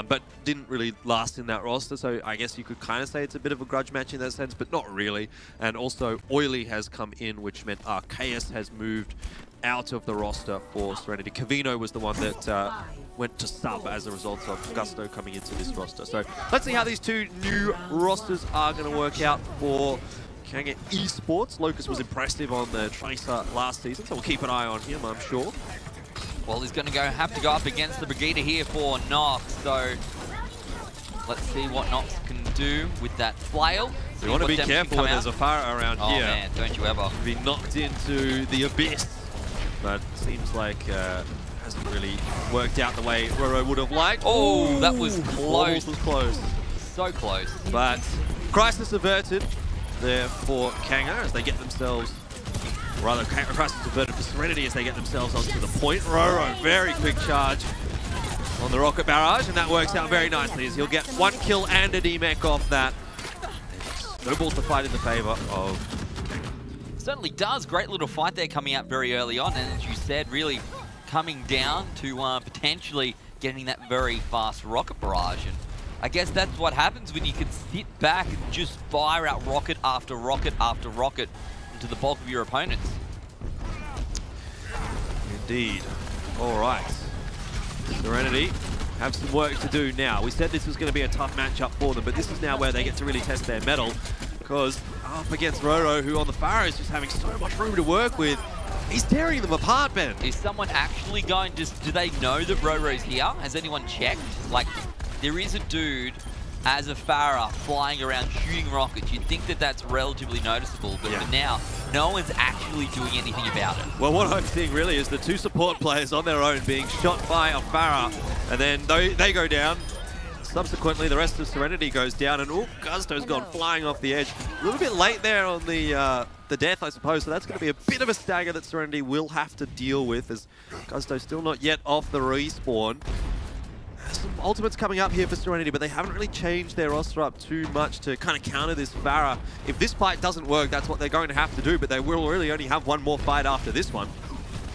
but didn't really last in that roster. So I guess you could kind of say it's a bit of a grudge match in that sense, but not really. And also Oily has come in, which meant Arceus has moved out of the roster for SereNity. Cavino was the one that went to sub as a result of Gusto coming into this roster. So let's see how these two new rosters are going to work out for Kanga Esports. Locus was impressive on the Tracer last season, so we'll keep an eye on him, I'm sure. Well, he's going to have to go up against the Brigitte here for Nox, so let's see what Nox can do with that flail. We want to be careful when there's a Pharah around here. Oh man, don't you ever. Be knocked into the abyss. But seems like hasn't really worked out the way Roro would have liked. Oh, that was close. Almost was close. So close. But crisis averted there for Kanga as they get themselves, rather crisis averted for SereNity as they get themselves onto the point. Roro, very quick charge on the rocket barrage, and that works out very nicely as he'll get 1 kill and a DMech off that. Snowballs the fight in the favor of... Certainly does. Great little fight there coming out very early on, and as you said, really coming down to potentially getting that very fast rocket barrage. And I guess that's what happens when you can sit back and just fire out rocket after rocket after rocket into the bulk of your opponents. Indeed. All right. SereNity have some work to do now. We said this was going to be a tough matchup for them, but this is now where they get to really test their mettle, because up against Roro, who on the Pharah is just having so much room to work with, he's tearing them apart, Ben. Is someone actually going to... Do they know that Roro's here? Has anyone checked? Like, there is a dude as a Pharah flying around shooting rockets. You'd think that that's relatively noticeable, but for now, no one's actually doing anything about it. Well, what I'm seeing really is the 2 support players on their own being shot by a Pharah, and then they go down. Subsequently, the rest of SereNity goes down, and Gusto's gone flying off the edge. A little bit late there on the death, I suppose, so that's going to be a bit of a stagger that SereNity will have to deal with, as Gusto's still not yet off the respawn. Some ultimates coming up here for SereNity, but they haven't really changed their roster up too much to kind of counter this Pharah. If this fight doesn't work, that's what they're going to have to do, but they will really only have one more fight after this one.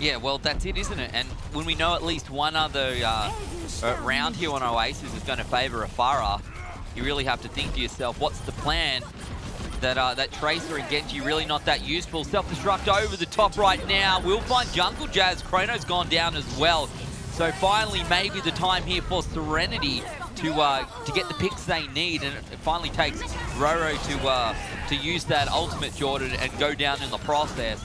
Yeah, well, that's it, isn't it? And when we know at least one other round here on Oasis is going to favour a Pharah, you really have to think to yourself, what's the plan? That Tracer and Genji really not that useful. Self-destruct over the top right now. We'll find Jungle Jazz. Chrono's gone down as well. So finally, maybe the time here for SereNity to get the picks they need, and it finally takes Roro to use that ultimate, Jordan, and go down in the process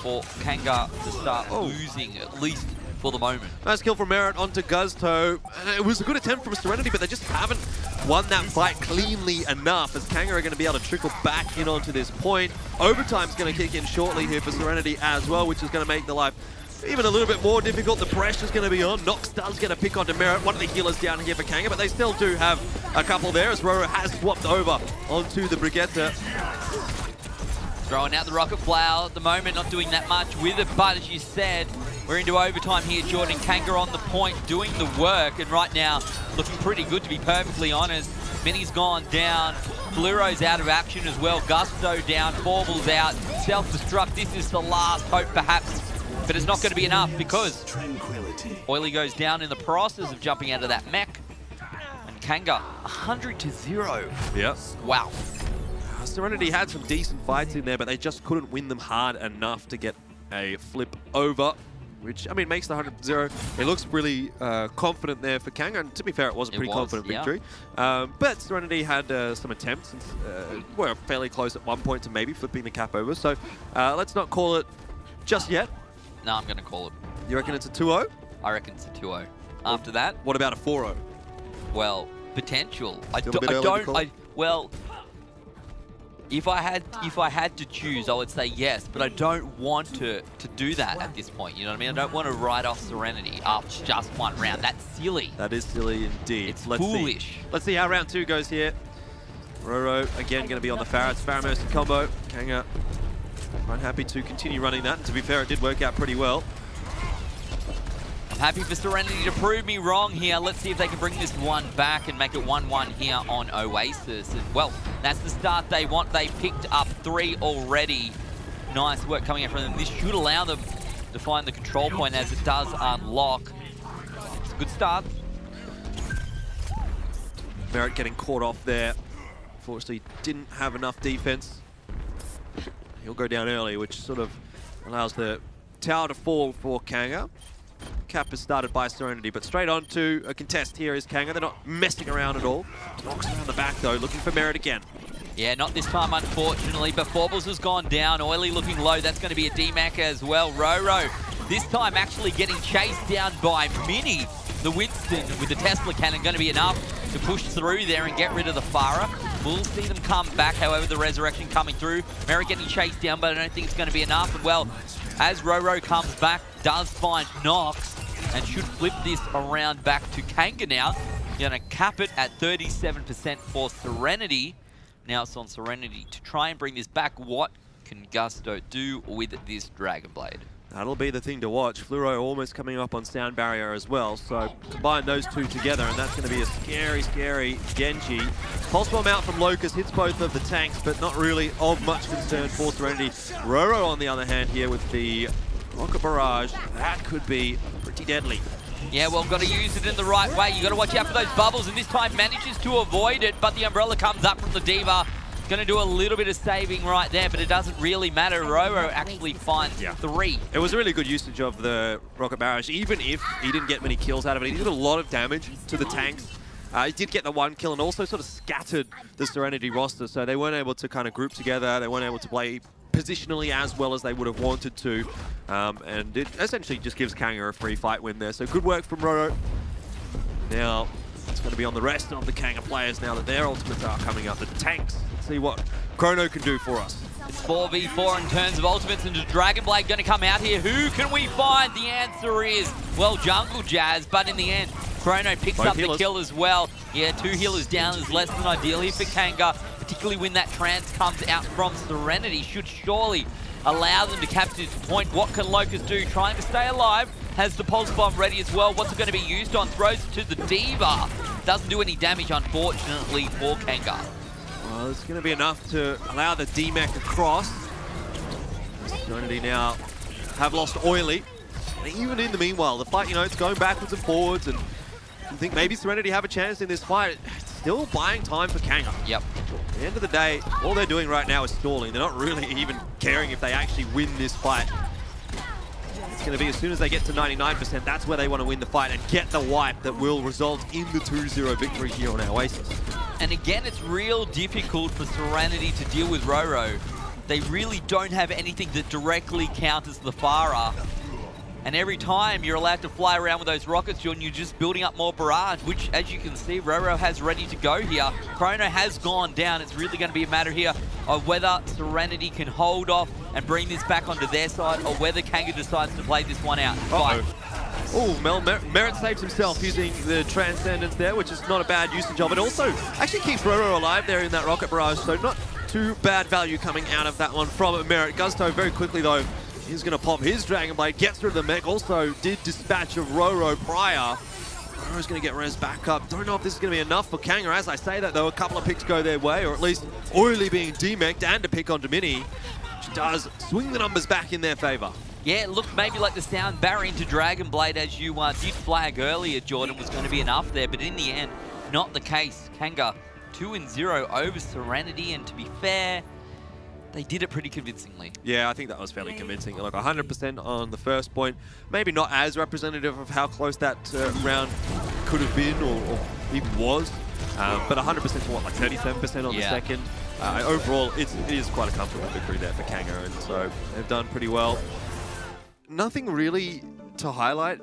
for Kanga to start losing, at least for the moment. Nice kill from Merit onto Gusto. It was a good attempt from SereNity, but they just haven't won that fight cleanly enough, as Kanga are going to be able to trickle back in onto this point. Overtime's going to kick in shortly here for SereNity as well, which is going to make the life even a little bit more difficult. The pressure's going to be on. Nox does get a pick onto Merit. One of the healers down here for Kanga, but they still do have a couple there, as Roro has swapped over onto the Brigitte. Throwing out the rocket flower at the moment, not doing that much with it, but as you said, we're into overtime here, Jordan. Kanga on the point, doing the work, and right now, looking pretty good, to be perfectly honest. Minnie's gone down, Fluoro's out of action as well, Gusto down, Forble's out, self-destruct. This is the last hope, perhaps, but it's not going to be enough, because Oily goes down in the process of jumping out of that mech, and Kanga, 100-0. Yep. Wow. SereNity had some decent fights in there, but they just couldn't win them hard enough to get a flip over, which, I mean, makes the 100-0. It looks really confident there for Kanga, and to be fair, it was a pretty confident victory. But SereNity had some attempts, and were fairly close at one point to maybe flipping the cap over, so let's not call it just yet. No, I'm going to call it. You reckon it's a 2-0? I reckon it's a 2-0. After that... What about a 4-0? Well, potential. Well... If I had to choose, I would say yes, but I don't want to do that at this point. You know what I mean? I don't want to write off SereNity after just one round. That's silly. That is silly indeed. It's foolish. Let's see how round 2 goes here. Roro again going to be on the Pharah. It's Pharah Mercy combo. Kanga quite happy to continue running that. And to be fair, it did work out pretty well. I'm happy for SereNity to prove me wrong here. Let's see if they can bring this one back and make it 1-1 here on Oasis. And, well, that's the start they want. They picked up 3 already. Nice work coming out from them. This should allow them to find the control point as it does unlock. It's a good start. Merit getting caught off there. Unfortunately, didn't have enough defense. He'll go down early, which sort of allows the tower to fall for Kanga. Cap is started by SereNity, but straight on to a contest here is Kanga. They're not messing around at all. Knocks around the back though, looking for Merit again. Yeah, not this time, unfortunately, but Forbles has gone down. Oily looking low. That's going to be a DMAC as well. Roro, this time actually getting chased down by Mini. The Winston with the Tesla cannon going to be enough to push through there and get rid of the Farah. We'll see them come back, however, the Resurrection coming through. Merit getting chased down, but I don't think it's going to be enough. And well, as Roro comes back, does find Nox and should flip this around back to Kanga now. You're going to cap it at 37% for SereNity. Now it's on SereNity to try and bring this back. What can Gusto do with this Dragon Blade? That'll be the thing to watch. Fluoro almost coming up on sound barrier as well. So combine those two together, and that's going to be a scary, scary Genji. Pulse bomb out from Locust hits both of the tanks, but not really of much concern for SereNity. Roro, on the other hand, here with the rocket barrage, that could be pretty deadly. Yeah, well, got to use it in the right way. You got to watch out for those bubbles, and this time manages to avoid it, but the umbrella comes up from the Diva. Going to do a little bit of saving right there, but it doesn't really matter. Roro actually finds 3. It was a really good usage of the rocket barrage, even if he didn't get many kills out of it. He did a lot of damage to the tanks. He did get the 1 kill and also sort of scattered the SereNity roster, so they weren't able to kind of group together. They weren't able to play positionally as well as they would have wanted to. And it essentially just gives Kanga a free fight win there. So good work from Roro. Now, it's going to be on the rest of the Kanga players now that their ultimates are coming up. The tanks, let's see what Chrono can do for us. It's 4v4 in terms of ultimates, and the Dragon Blade going to come out here. Who can we find? The answer is, well, Jungle Jazz, but in the end, Chrono picks up the kill as well. Yeah, 2 healers down is less than ideal here for Kanga, particularly when that trance comes out from SereNity. Should surely allow them to capture this point. What can Locust do? Trying to stay alive. Has the pulse bomb ready as well. What's it going to be used on? Throws it to the Diva. Doesn't do any damage, unfortunately, for Kanga. Well, it's going to be enough to allow the DMAC across. SereNity now have lost Oily. And even in the meanwhile, the fight, you know, it's going backwards and forwards, and you think maybe SereNity have a chance in this fight. It's still buying time for Kanga. Yep. At the end of the day, all they're doing right now is stalling. They're not really even caring if they actually win this fight. It's going to be as soon as they get to 99%, that's where they want to win the fight and get the wipe that will result in the 2-0 victory here on Oasis. And again, it's real difficult for SereNity to deal with Roro. They really don't have anything that directly counters the Farah. And every time you're allowed to fly around with those rockets, you're just building up more barrage, which, as you can see, Roro has ready to go here. Chrono has gone down. It's really going to be a matter here of whether SereNity can hold off and bring this back onto their side, or whether Kanga decides to play this one out. Oh, Merit saves himself using the Transcendence there, which is not a bad usage of it. Also, actually keeps Roro alive there in that rocket barrage, so not too bad value coming out of that one from Merit. Gusto very quickly, though, he's going to pop his Dragon Blade, gets rid of the mech, also did dispatch of Roro prior. Roro's going to get res back up. Don't know if this is going to be enough for Kanga. As I say that, though, a couple of picks go their way, or at least Oily being demeched and a pick onto Mini, which does swing the numbers back in their favor. Yeah, it looked maybe like the sound barrier into Dragon Blade, as you did flag earlier, Jordan, was going to be enough there, but in the end, not the case. Kanga 2-0 over SereNity, and to be fair, they did it pretty convincingly. Yeah, I think that was fairly convincing. Like 100% on the first point. Maybe not as representative of how close that round could have been or even was. But 100% to what, like 37% on the second. Overall, it is quite a comfortable victory there for Kanga, and so they've done pretty well. Nothing really to highlight,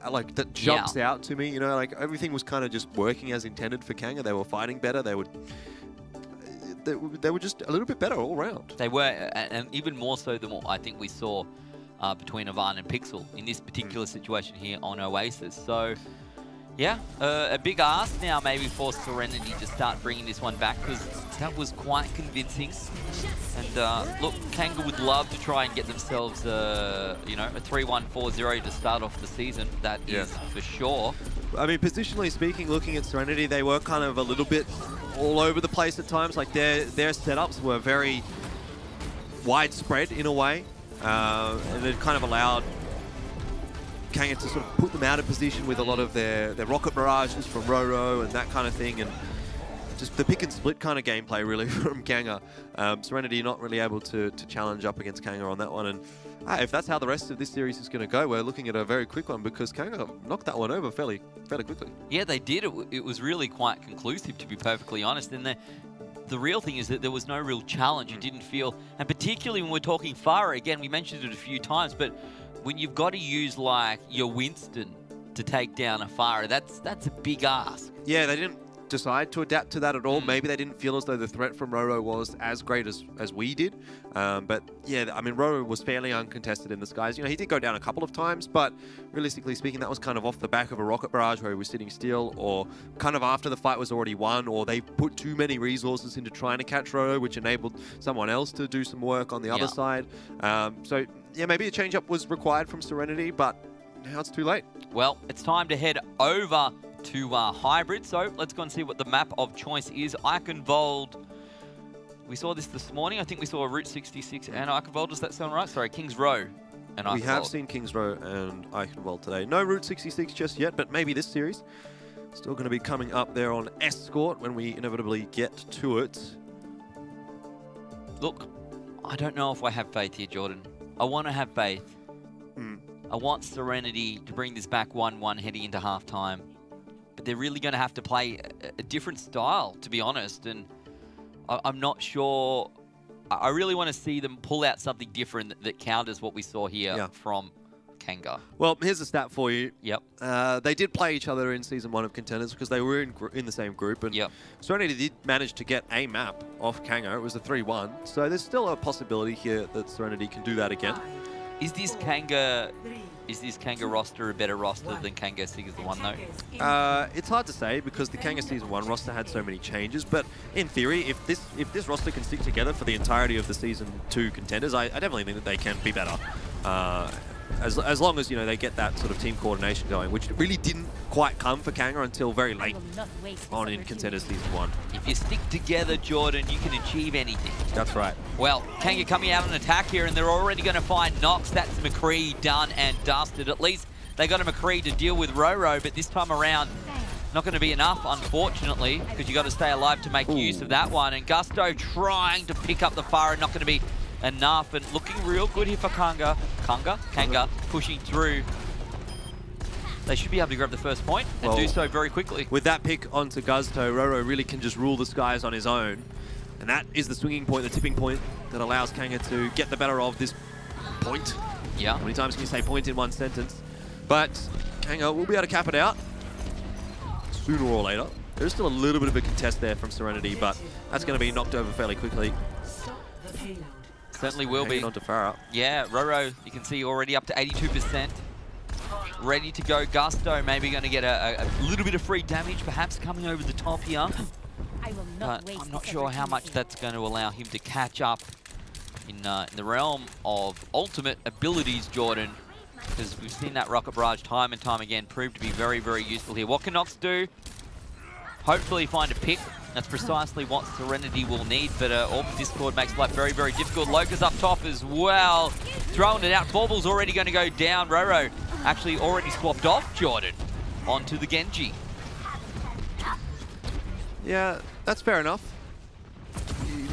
like that jumps out to me. You know, like everything was kind of just working as intended for Kanga. They were fighting better. They were just a little bit better all around. They were, and even more so than what I think we saw between Ivan and Pixel in this particular situation here on Oasis. So, yeah, a big ask now maybe for SereNity to start bringing this one back, because that was quite convincing. And look, Kanga would love to try and get themselves, you know, a 3-1-4-0 to start off the season. That is for sure. I mean, positionally speaking, looking at SereNity, they were kind of a little bit all over the place at times. Like their setups were very widespread in a way, and it kind of allowed Kanga to sort of put them out of position with a lot of their rocket barrages from Roro and that kind of thing. And just the pick and split kind of gameplay really from Kanga. SereNity not really able to challenge up against Kanga on that one. And if that's how the rest of this series is going to go, we're looking at a very quick one because Kanga knocked that one over fairly quickly. Yeah, they did. It was really quite conclusive, to be perfectly honest. And the real thing is that there was no real challenge. You didn't feel, and particularly when we're talking Farah, again, we mentioned it a few times, but when you've got to use like your Winston to take down a Farah, that's a big ask. Yeah, they didn't decide to adapt to that at all. Maybe they didn't feel as though the threat from Roro was as great as we did. But yeah, I mean, Roro was fairly uncontested in the skies. You know, he did go down a couple of times, but realistically speaking, that was kind of off the back of a rocket barrage where he was sitting still, or kind of after the fight was already won, or they put too many resources into trying to catch Roro, which enabled someone else to do some work on the other side. So yeah, maybe a change-up was required from SereNity, but now it's too late. Well, it's time to head over to Hybrid, so let's go and see what the map of choice is. Eichenwald, we saw this morning. I think we saw Route 66 and Eichenwald. Does that sound right? Sorry, Kings Row and Eichenwald. We have seen Kings Row and Eichenwald today. No Route 66 just yet, but maybe this series. Still going to be coming up there on Escort when we inevitably get to it. Look, I don't know if I have faith here, Jordan. I want to have faith. I want SereNity to bring this back 1-1 heading into halftime. But they're really going to have to play a different style, to be honest. And I'm not sure. I really want to see them pull out something different that counters what we saw here from Kanga. Well, here's a stat for you. Yep. They did play each other in Season 1 of Contenders because they were in the same group. And SereNity did manage to get a map off Kanga. It was a 3-1. So there's still a possibility here that SereNity can do that again. Is this Kanga roster a better roster than Kanga Season 1 though? It's hard to say because the Kanga Season 1 roster had so many changes, but in theory, if this roster can stick together for the entirety of the Season 2 Contenders, I definitely think that they can be better. As long as, you know, they get that sort of team coordination going, which really didn't quite come for Kanga until very late on in Contenders Season 1. If you stick together, Jordan, you can achieve anything. That's right. Well, Kanga coming out on attack here, and they're already going to find Nox. That's McCree done and dusted. At least they got a McCree to deal with Roro, but this time around, not going to be enough, unfortunately, because you got to stay alive to make use of that one. And Gusto trying to pick up the fire, not going to be enough, and looking real good here for Kanga pushing through. They should be able to grab the first point and do so very quickly. With that pick onto Gusto, Roro really can just rule the skies on his own. And that is the swinging point, the tipping point that allows Kanga to get the better of this point. Yeah. How many times can you say point in one sentence? But Kanga will be able to cap it out sooner or later. There's still a little bit of a contest there from SereNity, but that's going to be knocked over fairly quickly. Certainly will be. On to Farah. Yeah, Roro, you can see already up to 82%. Ready to go. Gusto maybe going to get a little bit of free damage, perhaps coming over the top here. But I'm not sure how much that's going to allow him to catch up in the realm of ultimate abilities, Jordan. Because we've seen that rocket barrage time and time again prove to be very, very useful here. What can Nox do? Hopefully find a pick. That's precisely what SereNity will need, but Orb Discord makes life very, very difficult. Locus up top as well, throwing it out. Baubles already going to go down. Roro actually already swapped off Jordan onto the Genji. Yeah, that's fair enough.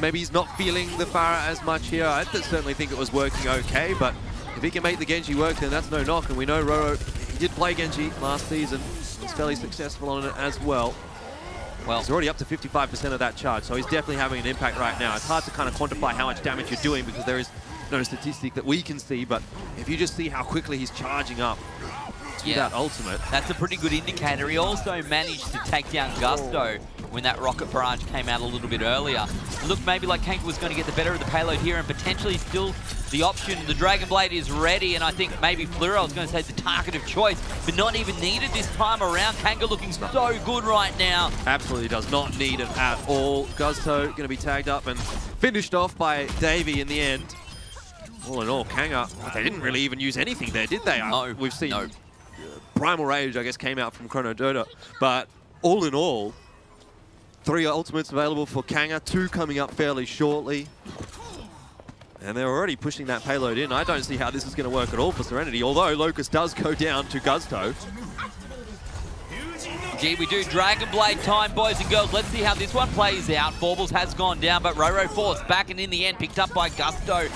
Maybe he's not feeling the Farah as much here. I certainly think it was working okay, but if he can make the Genji work, then that's no knock. And we know Roro, he did play Genji last season. Was fairly successful on it as well. Well, he's already up to 55% of that charge, so he's definitely having an impact right now. It's hard to kind of quantify how much damage you're doing because there is no statistic that we can see, but if you just see how quickly he's charging up to that ultimate. That's a pretty good indicator. He also managed to take down Gusto when that rocket barrage came out a little bit earlier. It looked maybe like Kanga was going to get the better of the payload here and potentially still the option. The Dragon Blade is ready, and I think maybe Fleur, I was going to say the target of choice, but not even needed this time around. Kanga looking so good right now. Absolutely does not need it at all. Gusto going to be tagged up and finished off by Davey in the end. All in all, Kanga, they didn't really even use anything there, did they? No. We've seen Primal Rage, I guess, came out from Chrono Dota, but all in all, 3 ultimates available for Kanga, 2 coming up fairly shortly. And they're already pushing that payload in. I don't see how this is going to work at all for SereNity, although Locust does go down to Gusto. Indeed we do. Dragon Blade time, boys and girls. Let's see how this one plays out. Forbles has gone down, but Roro forced back and in the end picked up by Gusto.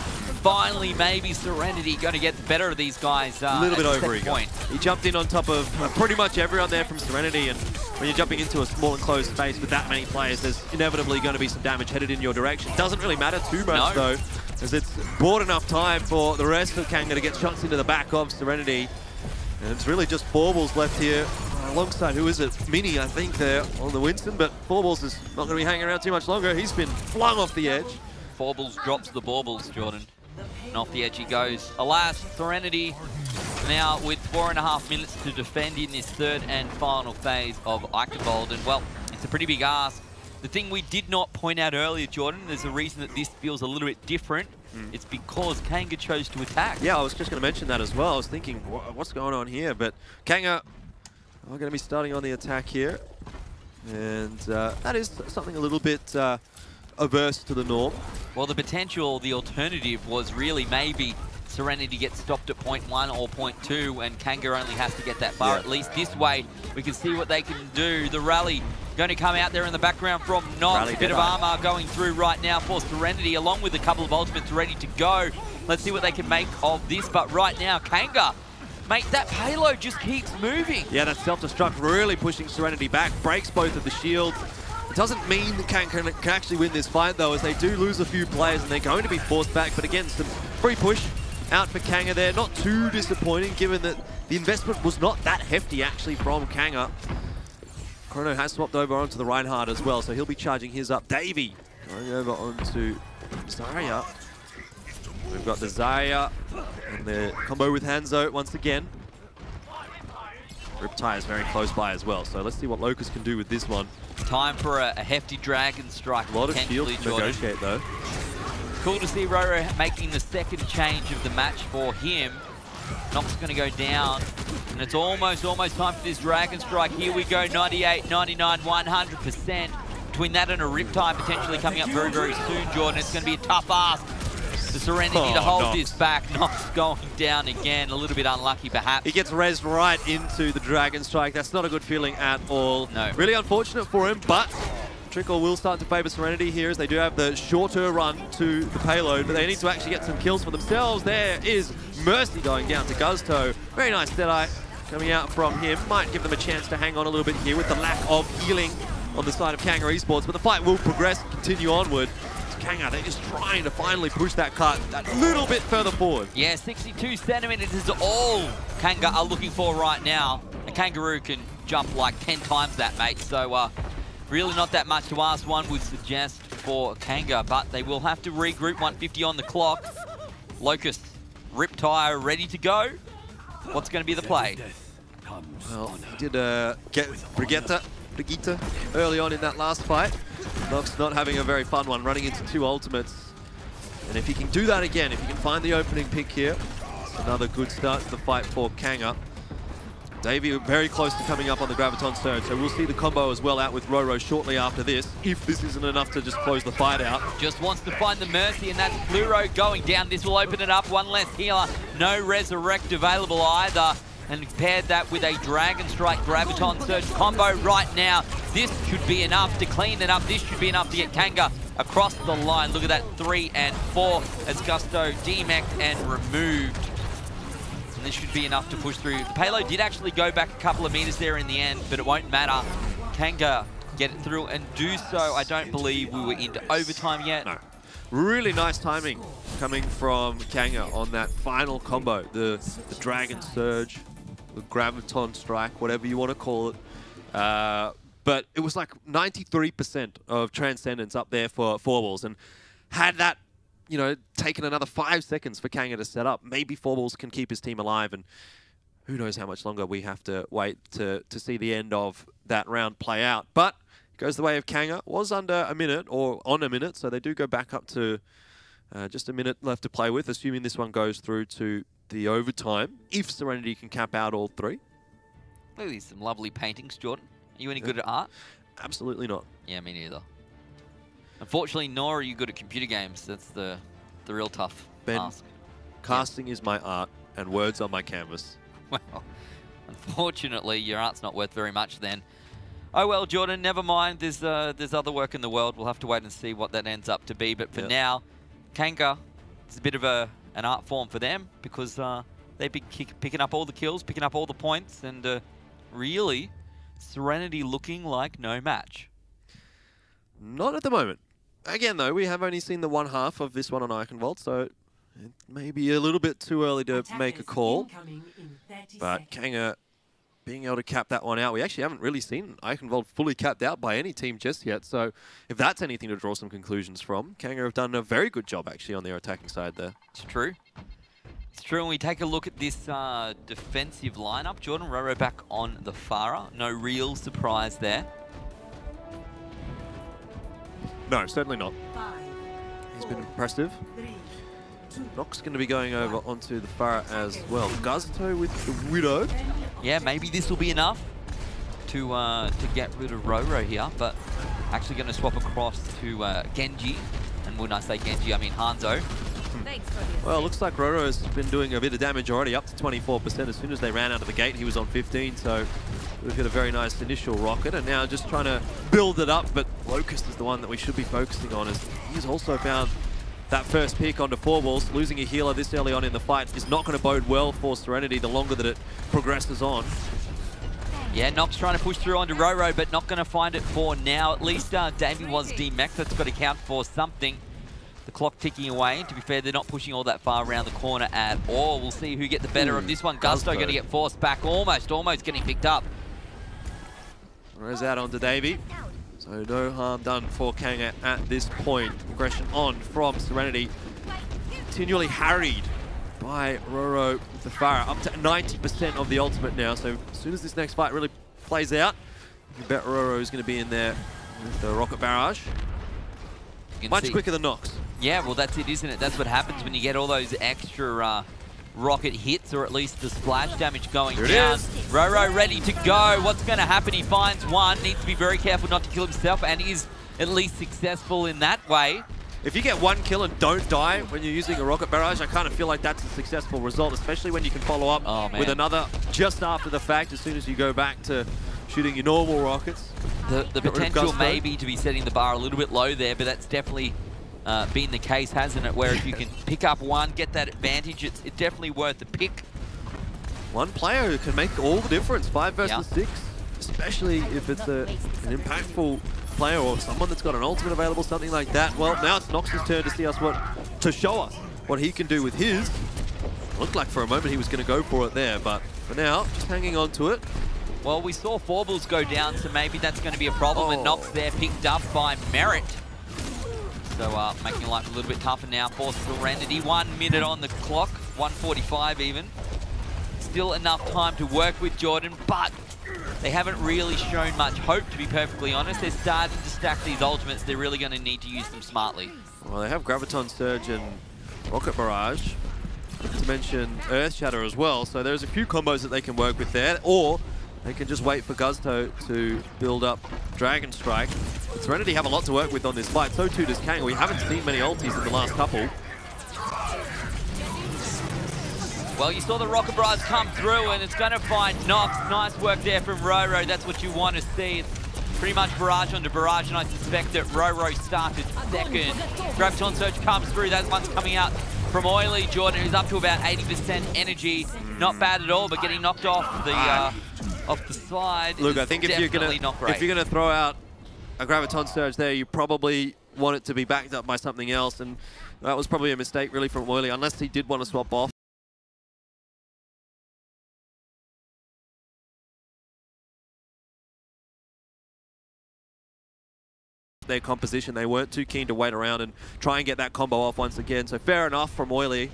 Finally, maybe SereNity going to get the better of these guys. A little bit over ego. He jumped in on top of pretty much everyone there from SereNity, and when you're jumping into a small enclosed space with that many players, there's inevitably going to be some damage headed in your direction. Doesn't really matter too much though, as it's bought enough time for the rest of Kanga to get shots into the back of SereNity. And it's really just Forbles left here, alongside, who is it? Mini, I think, there on the Winston, but Forbles is not going to be hanging around too much longer. He's been flung off the edge. Forbles drops the baubles, Jordan. And off the edge he goes. Alas, SereNity now with 4.5 minutes to defend in this third and final phase of Eichenwald. And, well, it's a pretty big ask. The thing we did not point out earlier, Jordan, there's a reason that this feels a little bit different. It's because Kanga chose to attack. Yeah, I was just going to mention that as well. I was thinking, what's going on here? But Kanga are going to be starting on the attack here. And that is something a little bit averse to the norm. Well, the potential, the alternative was really maybe SereNity gets stopped at point 1 or point 2 and Kanga only has to get that far. At least this way we can see what they can do. The rally going to come out there in the background from Nox. A bit of armor going through right now for SereNity, along with a couple of ultimates ready to go. Let's see what they can make of this. But right now, Kanga, mate, that payload just keeps moving. Yeah, that self-destruct really pushing SereNity back, breaks both of the shields. It doesn't mean that Kanga can actually win this fight, though, as they do lose a few players and they're going to be forced back. But again, some free push out for Kanga there. Not too disappointing, given that the investment was not that hefty, actually, from Kanga. Chrono has swapped over onto the Reinhardt as well, so he'll be charging his up. Davey going over onto Zarya. We've got the Zarya and the combo with Hanzo once again. Riptide is very close by as well, so let's see what Locust can do with this one. Time for a hefty Dragon Strike. A lot of shields to negotiate though. Cool to see Roro making the second change of the match for him. Nox going to go down, and it's almost time for this Dragon Strike. Here we go, 98, 99, 100%. Between that and a Riptide potentially coming up very, very soon, Jordan. It's going to be a tough ask for SereNity to hold this back. Nox going down again, a little bit unlucky perhaps. He gets rezzed right into the Dragon Strike. That's not a good feeling at all. No. Really unfortunate for him, but Trickle will start to favour SereNity here, as they do have the shorter run to the payload, but they need to actually get some kills for themselves. There is Mercy going down to Gusto. Very nice Deadeye coming out from him. Might give them a chance to hang on a little bit here with the lack of healing on the side of Kanga Esports, but the fight will progress and continue onward. Kanga, they're just trying to finally push that cart that little bit further forward. Yeah, 62 centimeters is all Kanga are looking for right now. A kangaroo can jump like 10 times that, mate, so really not that much to ask, one would suggest, for Kanga, but they will have to regroup. 150 on the clock. Locust, Riptide ready to go. What's going to be the play? Well, he did get Brigitte early on in that last fight. Nox not having a very fun one, running into 2 ultimates. And if he can do that again, if he can find the opening pick here, it's another good start to the fight for Kanga. Davey very close to coming up on the Graviton Surge, so we'll see the combo as well out with Roro shortly after this, if this isn't enough to just close the fight out. Just wants to find the Mercy, and that's Pluro going down. This will open it up, one less healer. No Resurrect available either. And paired that with a Dragon Strike Graviton Surge combo right now. This should be enough to clean it up. This should be enough to get Kanga across the line. Look at that, 3 and 4 as Gusto demeched and removed. And this should be enough to push through. The payload did actually go back a couple of meters there in the end, but it won't matter. Kanga get it through and do so. I don't believe we were into overtime yet. No. Really nice timing coming from Kanga on that final combo. The Dragon Surge, the Graviton Strike, whatever you want to call it. But it was like 93% of Transcendence up there for Forbles. And had that, you know, taken another 5 seconds for Kanga to set up, maybe Forbles can keep his team alive, and who knows how much longer we have to wait to see the end of that round play out. But it goes the way of Kanga. Was under a minute, or on a minute, so they do go back up to just a minute left to play with, assuming this one goes through to the overtime, if SereNity can cap out all 3. Look at these, some lovely paintings, Jordan. Are you any good at art? Absolutely not. Yeah, me neither. Unfortunately, nor are you good at computer games. That's the real tough task. Casting is my art, and words are my canvas. Well, unfortunately, your art's not worth very much then. Oh well, Jordan, never mind. There's other work in the world. We'll have to wait and see what that ends up to be. But for now, Kanga, it's a bit of an art form for them because they've been picking up all the kills, picking up all the points, and really, SereNity looking like no match. Not at the moment. Again, though, we have only seen the one half of this one on Eichenwald, so it may be a little bit too early to make a call. But Kanga being able to cap that one out. We actually haven't really seen Eichenwald fully capped out by any team just yet, so if that's anything to draw some conclusions from, Kanga have done a very good job, actually, on their attacking side there. It's true. It's true, and we take a look at this defensive lineup. Jordan Roro back on the Farah. No real surprise there. No, certainly not. He's been impressive. Nox going to be going over onto the Farah as well. Gusto with the Widow. Yeah, maybe this will be enough to get rid of Roro here, but actually going to swap across to Genji. And when I say Genji, I mean Hanzo. Well, looks like Roro has been doing a bit of damage already, up to 24%. As soon as they ran out of the gate, he was on 15, so we've got a very nice initial rocket, and now just trying to build it up, but Locust is the one that we should be focusing on, as he's also found that first pick onto 4 balls. Losing a healer this early on in the fight is not going to bode well for SereNity the longer that it progresses on. Yeah, Nox trying to push through onto Roro, but not going to find it for now. At least Davey was demexed. That's got to count for something. The clock ticking away. To be fair, they're not pushing all that far around the corner at all. We'll see who get the better of this one. Gusto going to get forced back, almost getting picked up. Throws out onto Davey. So no harm done for Kanga at this point. Aggression on from SereNity. Continually harried by Roro with the Farah. Up to 90% of the ultimate now. So as soon as this next fight really plays out, you bet Roro is going to be in there with the rocket barrage. Much quicker than Nox. Yeah, well that's it, isn't it? That's what happens when you get all those extra rocket hits, or at least the splash damage going down. Roro ready to go. What's going to happen? He finds one. Needs to be very careful not to kill himself, and is at least successful in that way. If you get one kill and don't die when you're using a rocket barrage, I kind of feel like that's a successful result, especially when you can follow up with another just after the fact, as soon as you go back to shooting your normal rockets. The potential maybe to be setting the bar a little bit low there, but that's definitely been the case, hasn't it? Where if you can pick up one, get that advantage, it's definitely worth the pick. One player who can make all the difference, 5 versus 6, especially if it's an impactful player or someone that's got an ultimate available, something like that. Well, now it's Nox's turn to show us what he can do with his. Looked like for a moment he was going to go for it there, but for now, just hanging on to it. Well, we saw 4 balls go down, so maybe that's going to be a problem. And Nox there picked up by Merit. So making life a little bit tougher now for SereNity. 1 minute on the clock, 1:45 even. Still enough time to work with Jordan, but they haven't really shown much hope, to be perfectly honest. They're starting to stack these ultimates. They're really going to need to use them smartly. Well, they have Graviton Surge and Rocket Barrage, not to mention Earth Shatter as well. So there's a few combos that they can work with there, or they can just wait for Gusto to build up Dragon Strike. But SereNity have a lot to work with on this fight. So too does Kanga. We haven't seen many ultis in the last couple. Well, you saw the Rocket Barrage come through, and it's going to find Nox. Nice work there from Roro. That's what you want to see. It's pretty much barrage onto barrage, and I suspect that Roro started second. Graviton Surge comes through. That one's coming out from Oily. Jordan is up to about 80% energy. Not bad at all, but getting knocked off the side. Look, I think if you're gonna throw out a Graviton Surge there, you probably want it to be backed up by something else, and that was probably a mistake really from Oily, unless he did want to swap off. Their composition, they weren't too keen to wait around and try and get that combo off once again, so fair enough from Oily.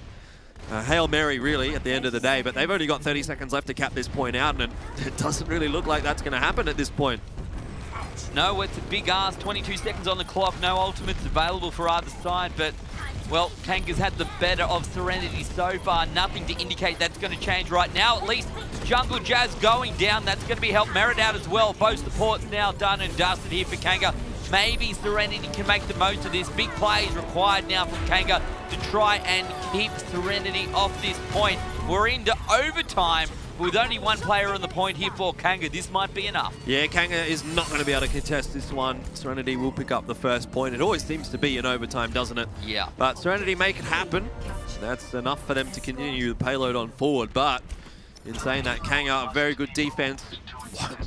Hail Mary really at the end of the day, but they've only got 30 seconds left to cap this point out, and it doesn't really look like that's going to happen at this point. No, it's a big ask. 22 seconds on the clock, no ultimates available for either side, but well, Kanga's had the better of SereNity so far. Nothing to indicate that's going to change right now. At least Jungle Jazz going down, that's going to be help Merit out as well. Both supports now done and dusted here for Kanga. Maybe SereNity can make the most of this. Big play is required now from Kanga to try and keep SereNity off this point. We're into overtime. But with only one player on the point here for Kanga, this might be enough. Yeah, Kanga is not going to be able to contest this one. SereNity will pick up the first point. It always seems to be in overtime, doesn't it? Yeah. But SereNity make it happen. That's enough for them to continue the payload on forward. But in saying that, Kanga, very good defense,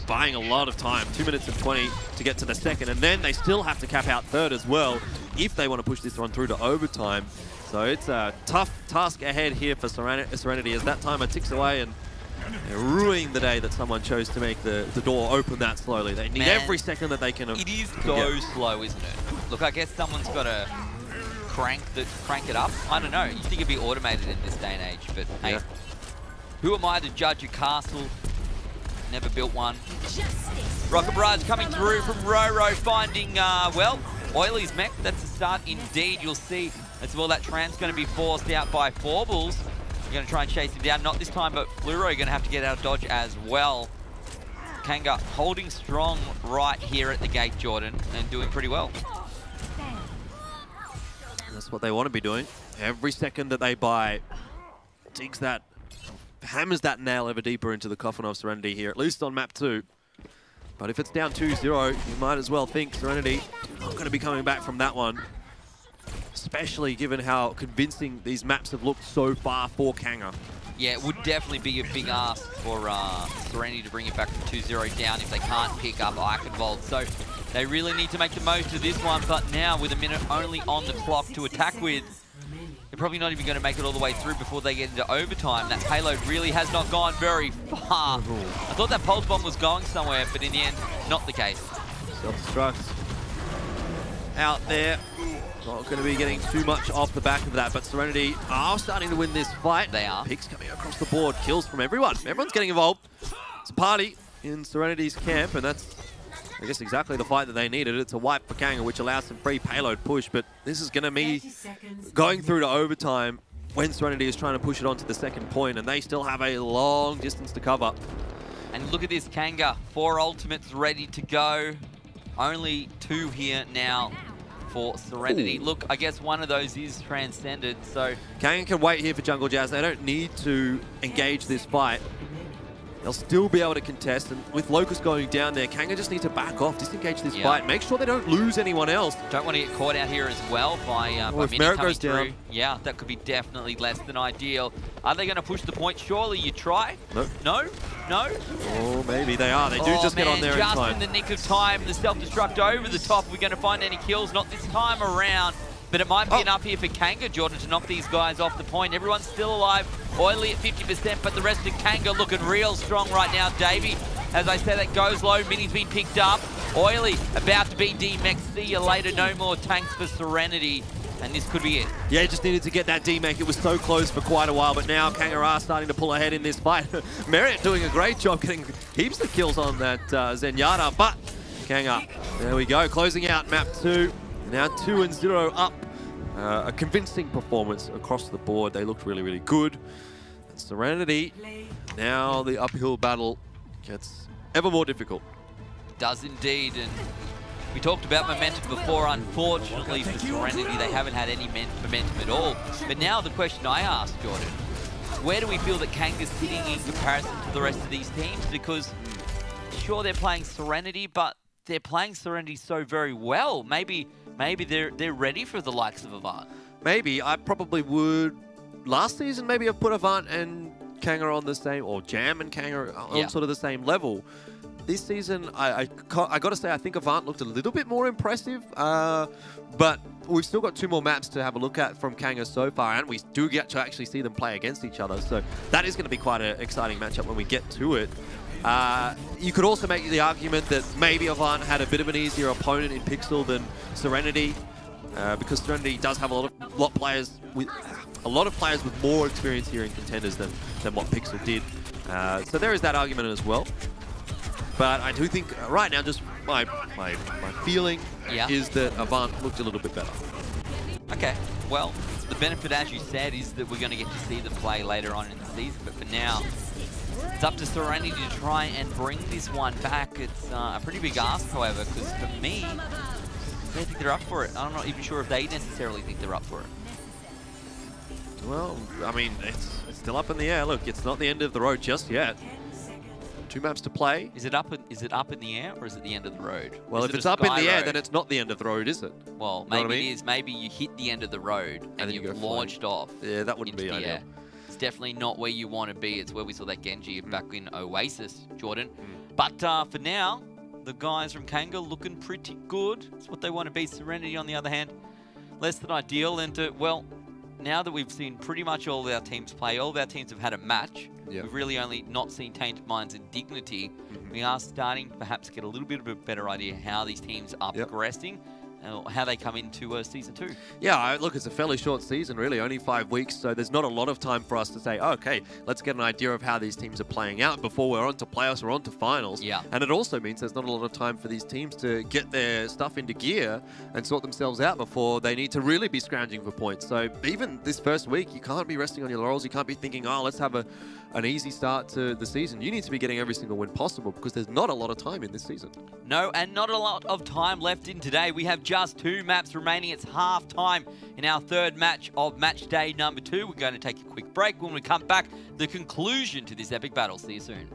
buying a lot of time. 2 minutes and 20 to get to the second. And then they still have to cap out third as well if they want to push this one through to overtime. So it's a tough task ahead here for SereNity as that timer ticks away, and they're ruining the day that someone chose to make the door open that slowly. They need every second that they can. It is so slow, isn't it? Look, I guess someone's got to crank it up. I don't know. You think it'd be automated in this day and age, but hey, yeah. Who am I to judge a castle? Never built one. Rocket Barrage coming through from Roro, finding, well, Oily's mech. That's a start indeed. You'll see as well that Tran's going to be forced out by Forbles. You're going to try and chase him down. Not this time, but Fluoro going to have to get out of dodge as well. Kanga holding strong right here at the gate, Jordan, and doing pretty well. That's what they want to be doing. Every second that they buy digs that, hammers that nail ever deeper into the coffin of SereNity here, at least on map 2. But if it's down 2-0, you might as well think SereNity not going to be coming back from that one. Especially given how convincing these maps have looked so far for Kanga. Yeah, it would definitely be a big ask for SereNity to bring it back from 2-0 down if they can't pick up Eichenwald. So they really need to make the most of this one. But now, with a minute only on the clock to attack with, they're probably not even going to make it all the way through before they get into overtime. That payload really has not gone very far. I thought that pulse bomb was going somewhere, but in the end, not the case. Self-destruct out there. Not going to be getting too much off the back of that, but SereNity are starting to win this fight. They are. Picks coming across the board, kills from everyone. Everyone's getting involved. It's a party in SereNity's camp, and that's, I guess, exactly the fight that they needed. It's a wipe for Kanga, which allows some free payload push, but this is going to be going through to overtime when SereNity is trying to push it on to the second point, and they still have a long distance to cover. And look at this, Kanga. 4 ultimates ready to go. Only 2 here now for SereNity. Look, I guess one of those is transcended, so Kanga can wait here for Jungle Jazz. They don't need to engage this fight. They'll still be able to contest, and with Locust going down there, Kanga just need to back off, disengage this fight, make sure they don't lose anyone else. Don't want to get caught out here as well by Mini Merritt coming goes through. down. Yeah, that could be definitely less than ideal. Are they going to push the point? Surely you try? Nope. No? No? Oh, maybe they are. They do just get on there in time. Just in the nick of time, the self-destruct over the top. We're going to find any kills, not this time around. But it might be enough here for Kanga, Jordan, to knock these guys off the point. Everyone's still alive. Oily at 50%, but the rest of Kanga looking real strong right now. Davey, as I said, that goes low. Mini's been picked up. Oily about to be D-Mech. See you later. No more tanks for SereNity. And this could be it. Yeah, just needed to get that D-Mech. It was so close for quite a while, but now Kanga are starting to pull ahead in this fight. Merritt doing a great job getting heaps of kills on that Zenyatta, but Kanga, there we go, closing out map 2. Now 2-0 up. A convincing performance across the board. They looked really, really good. And SereNity, now the uphill battle gets ever more difficult. It does indeed, and we talked about momentum before. Unfortunately for SereNity, they haven't had any momentum at all. But now the question I ask, Jordan, where do we feel that Kanga's sitting in comparison to the rest of these teams? Because sure, they're playing SereNity, but they're playing SereNity so very well. Maybe they're ready for the likes of Avant. Maybe. I probably would. Last season, maybe I've put Avant and Kanga on the same, or Jam and Kanga on sort of the same level. This season, I got to say, I think Avant looked a little bit more impressive. But we've still got 2 more maps to have a look at from Kanga so far, and we do get to actually see them play against each other. So that is going to be quite an exciting matchup when we get to it. You could also make the argument that maybe Avant had a bit of an easier opponent in Pixel than SereNity, because SereNity does have a lot of players with more experience here in Contenders than what Pixel did. So there is that argument as well. But I do think right now, just my feeling is that Avant looked a little bit better. Okay, well, the benefit, as you said, is that we're going to get to see them play later on in the season. But for now, it's up to SereNity to try and bring this one back. It's a pretty big ask, however, because for me, I think they're up for it. I'm not even sure if they necessarily think they're up for it. Well, I mean, it's still up in the air. Look, it's not the end of the road just yet. 2 maps to play. Is it up in the air, or is it the end of the road? Well, if it's up in the air, then it's not the end of the road, is it? Well, maybe it is. Maybe you hit the end of the road and you've launched off. Yeah, that wouldn't be ideal. It's definitely not where you want to be. It's where we saw that Genji back in Oasis, Jordan. But for now, the guys from Kanga looking pretty good. It's what they want to be. SereNity, on the other hand, less than ideal. And well, now that we've seen pretty much all of our teams play, all of our teams have had a match. Yep. We've really only not seen Tainted Minds and Dignity. We are starting perhaps to get a little bit of a better idea how these teams are progressing, how they come into Season 2. Yeah, look, it's a fairly short season, really, only 5 weeks, so there's not a lot of time for us to say, oh, okay, let's get an idea of how these teams are playing out before we're on to playoffs or on to finals. Yeah. And it also means there's not a lot of time for these teams to get their stuff into gear and sort themselves out before they need to really be scrounging for points. So even this first week, you can't be resting on your laurels. You can't be thinking, oh, let's have an easy start to the season. You need to be getting every single win possible because there's not a lot of time in this season. No, and not a lot of time left in today. We have just 2 maps remaining. It's half time in our 3rd match of match day number 2. We're going to take a quick break. When we come back, the conclusion to this epic battle. See you soon.